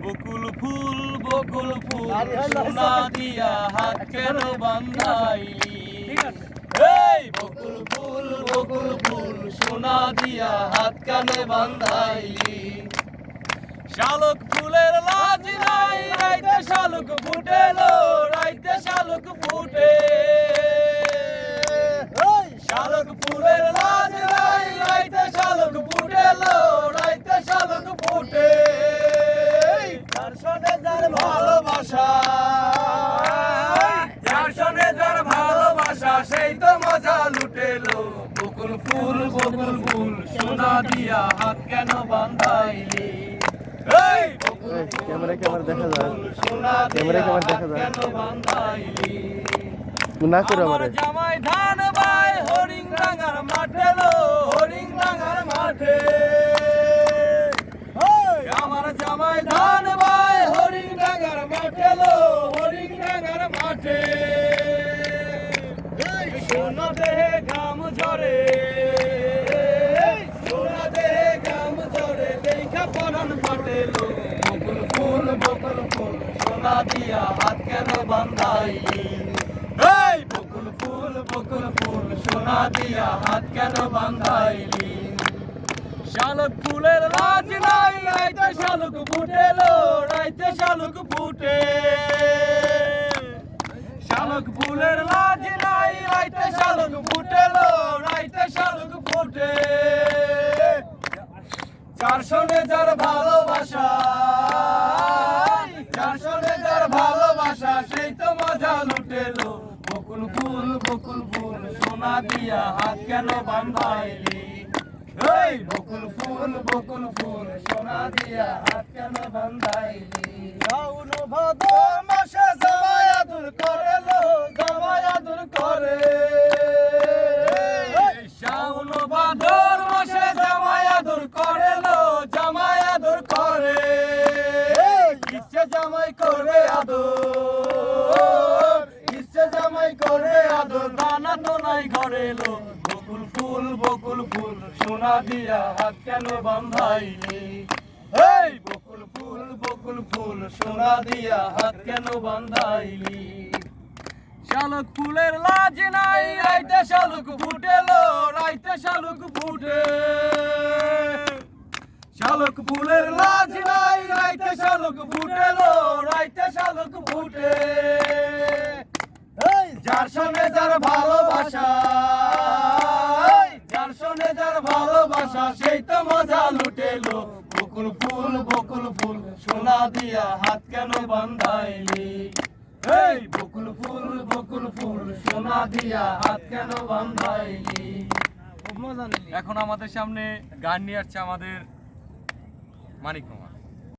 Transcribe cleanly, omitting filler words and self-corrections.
বকুল ফুল সোনা দিয়া হাত কেন বান্ধাইলি? এই বকুল ফুল সোনা দিয়া হাত কেন বান্ধাইলি? শালক ফুলের লাজ নাই, রাইতে শালক ফুটেলো, রাইতে শালক ফুটে। শালক ফুলের লাজ নাই, রাইতে শালক ফুটেলো, রাইতে শালক ফুটে। যার সনে যার ভালোবাসা, যার সনে যার ভালোবাসা, সেই তো মজা লুটেলো। বকুল ফুল সোনা দিয়া হাত কেন বান্ধাইলি? ক্যামেরা দেখা যায়, সোনা ক্যামেরা দিয়া দেখা হাত যায়। কেন বান্ধাইলি? না করে আমার আমারে জামাই ধান বাই হরিং ডাঙ্গার মাঠে লো, হরিং ডাঙ্গার মাঠে। আমার জামাই ধান বাই হরিং ডাঙ্গার মাঠে লো, হরিং ডাঙ্গার মাঠে। সোনা দেহে ঘাম ঝরে, সোনা দেহে ঘাম ঝরে, দেখা পরাণ ফাটেলো। বকুল ফুল সোনা দিয়া হাত কেন বান্ধাইলি? এই বকুল ফুল সোনা দিয়া হাত কেন বান্ধাইলি? শালক ফুলের লাজ নাই, রাইতে শালক ফুটেলো, রাইতে শালক ফুটে। শালক ফুলের লাজ নাই, রাইতে শালক ফুটেলো, রাইতে শালক ফুটে। যার সনে যার ভালোবাসা, যার সনে যার ভালোবাসা, সেই তো মজা লুটেলো। বকুল ফুল সোনা দিয়া হাত কেন বান্ধাইলি? এই বকুল ফুল সোনা দিয়া হাত কেন বান্ধাইলি? শাওন ভাদর মাসে জামাই আদর করে লো, জামাই আদর করে। শাওন ভাদর মাসে জামাই আদর করে লো, জামাই আদর করে। ইচ্ছে জামাই করে আদর, ইচ্ছে জামাই করে আদর, দানা তো নাই ঘরে লো। বকুল ফুল সোনা দিয়া হাত কেন বান্ধাইলি? এই বকুল ফুল সোনা দিয়া হাত কেন বান্ধাইলি? শালক ফুলের লাজ নাই, রাইতে শালক ফুটেলো, রাইতে শালক ফুটে। শালক ফুলের লাজ নাই, রাইতে শালক ফুটেলো, রাইতে শালক ফুটে। যার সঙ্গে যার ভালোবাসা, যার সঙ্গে যার ভালোবাসা, সেই তো মজা লুটেলো। বকুল ফুল সোনা দিয়া হাত কেন বান্ধাইলি? এই বকুল ফুল সোনা দিয়া হাত কেন বান্ধাইলি? এখন আমাদের সামনে গান নিয়ে আসছে আমাদের মানিক মামা।